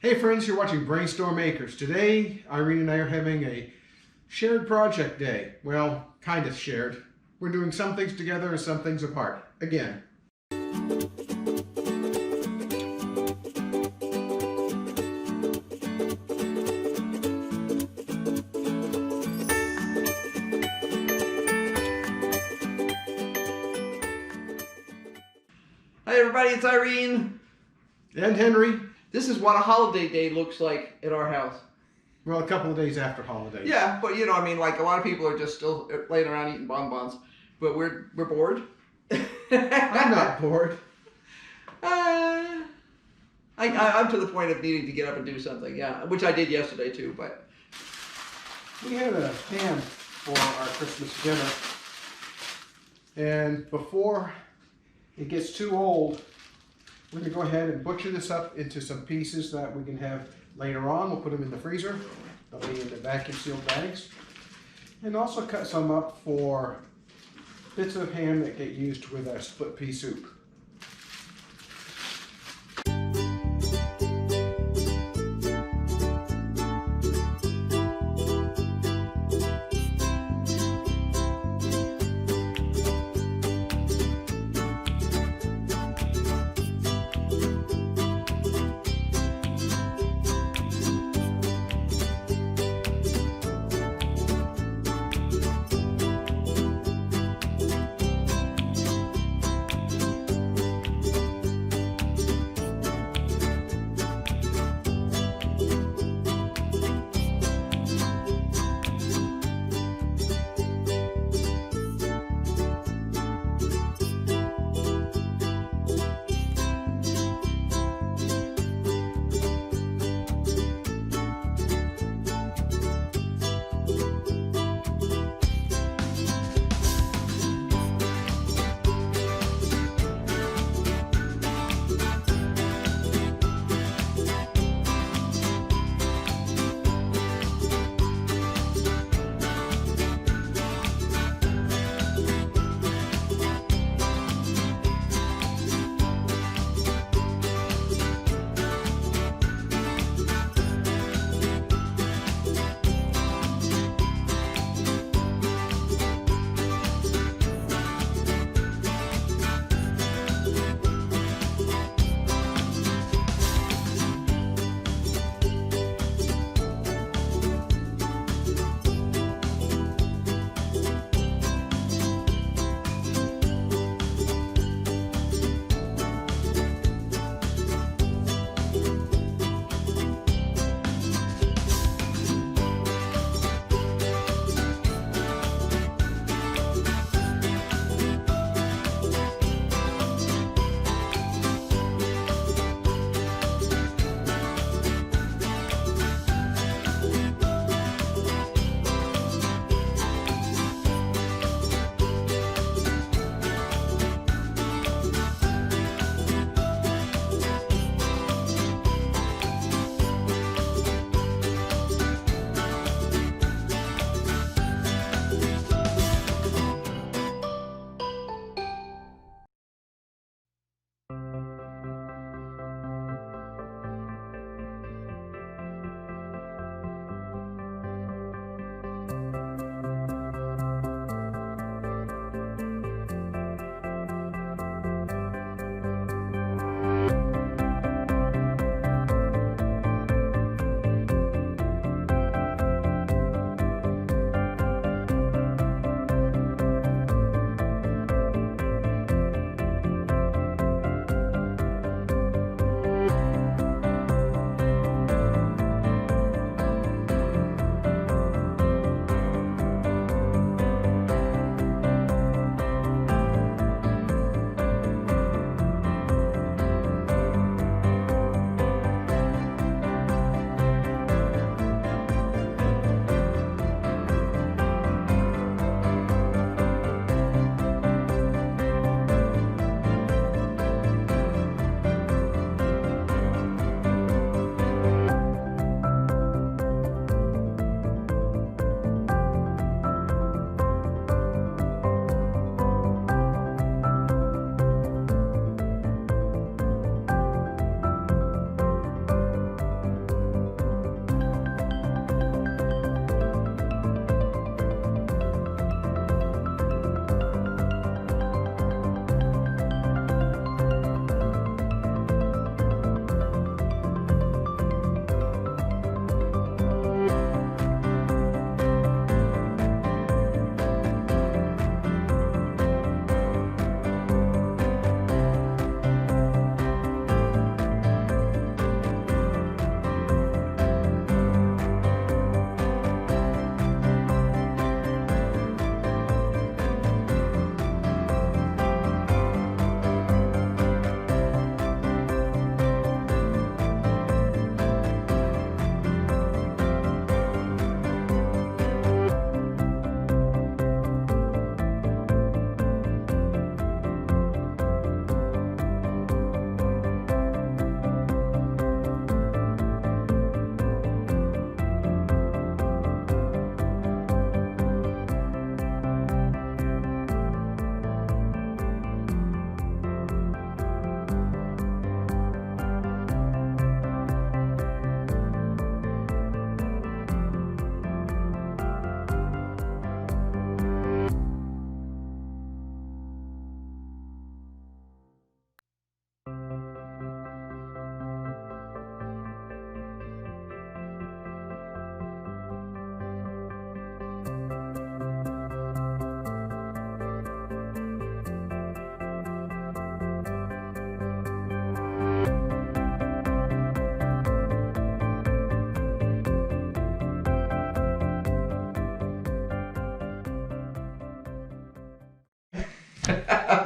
Hey friends, you're watching BrainStormAcres. Today, Irene and I are having a shared project day. Well, kind of shared. We're doing some things together and some things apart. Again. Hi everybody, it's Irene. And Henry. This is what a holiday day looks like at our house. Well, a couple of days after holidays. Yeah, but you know, I mean, like a lot of people are just still laying around eating bonbons, but we're bored. I'm not bored. I'm to the point of needing to get up and do something, yeah, which I did yesterday too, but. We had a ham for our Christmas dinner. And before it gets too old, we're going to go ahead and butcher this up into some pieces that we can have later on. We'll put them in the freezer. They'll be in the vacuum sealed bags. And also cut some up for bits of ham that get used with our split pea soup.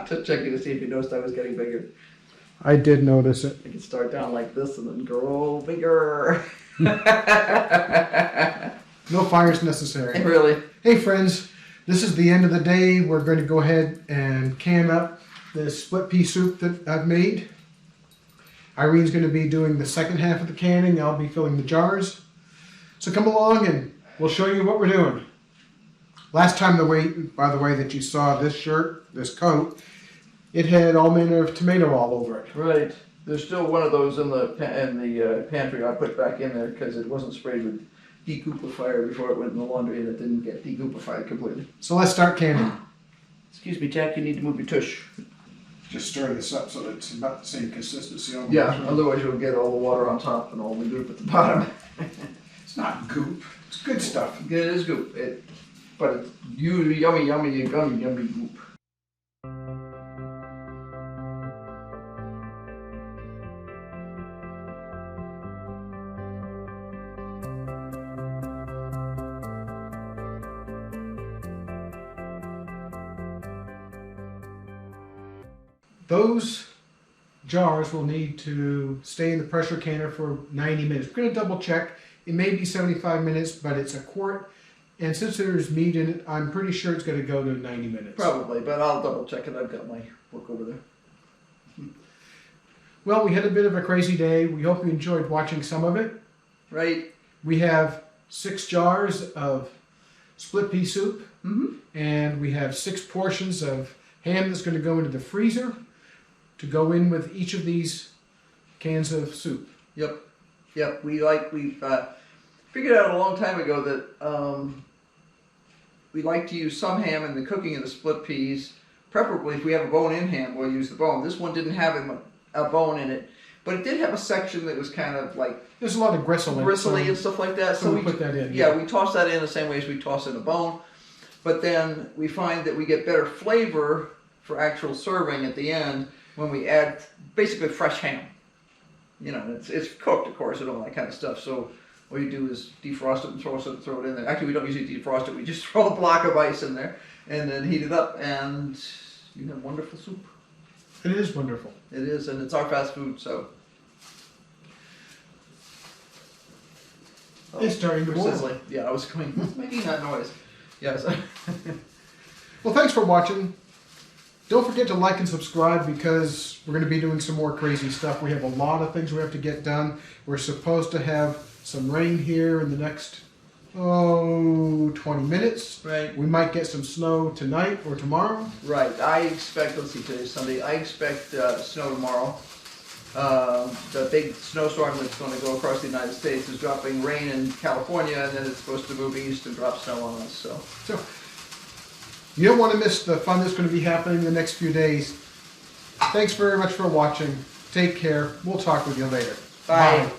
Just checking to see if you noticed I was getting bigger. I did notice it. I can start down like this and then grow bigger. No fires necessary. Really? Hey friends, this is the end of the day. We're going to go ahead and can up the split pea soup that I've made. Irene's going to be doing the second half of the canning. I'll be filling the jars. So come along and we'll show you what we're doing. Last time, by the way, that you saw this shirt, this coat, it had all manner of tomato all over it. Right. There's still one of those in the pantry I put back in there because it wasn't sprayed with decoopifier before it went in the laundry and it didn't get decoopified completely. So let's start canning. Excuse me, Jack, you need to move your tush. Just stir this up so that it's about the same consistency. Yeah, otherwise you'll get all the water on top and all the goop at the bottom. It's not goop. It's good stuff. It is goop, but it's yummy, yummy, yummy goop. Those jars will need to stay in the pressure canner for 90 minutes. We're going to double check. It may be 75 minutes, but it's a quart. And since there's meat in it, I'm pretty sure it's going to go to 90 minutes. Probably, but I'll double check it. I've got my book over there. Well, we had a bit of a crazy day. We hope you enjoyed watching some of it. Right. We have 6 jars of split pea soup. And we have 6 portions of ham that's going to go into the freezer to go in with each of these cans of soup. Yep. We figured out a long time ago that we like to use some ham in the cooking of the split peas. Preferably, if we have a bone-in ham, we'll use the bone. This one didn't have a bone in it, but it did have a section that was kind of like there's a lot of bristly and stuff like that. So we put that in. Yeah, we toss that in the same way as we toss in a bone. But then we find that we get better flavor for actual serving at the end when we add basically fresh ham. You know, it's cooked, of course, and all that kind of stuff. So what you do is defrost it and throw it in there. Actually, we don't usually defrost it. We just throw a block of ice in there and then heat it up, and you have wonderful soup. It is wonderful. It is, and it's our fast food, so. It's starting to boil. Sizzling. Yeah, I was going, what's making that noise? Yes. Well, thanks for watching. Don't forget to like and subscribe because we're going to be doing some more crazy stuff. We have a lot of things we have to get done. We're supposed to have some rain here in the next, 20 minutes. Right. We might get some snow tonight or tomorrow. Right. I expect, let's see, today's Sunday. I expect snow tomorrow. The big snowstorm that's going to go across the United States is dropping rain in California, and then it's supposed to move east and drop snow on us. So you don't want to miss the fun that's going to be happening in the next few days. Thanks very much for watching. Take care. We'll talk with you later. Bye. Bye.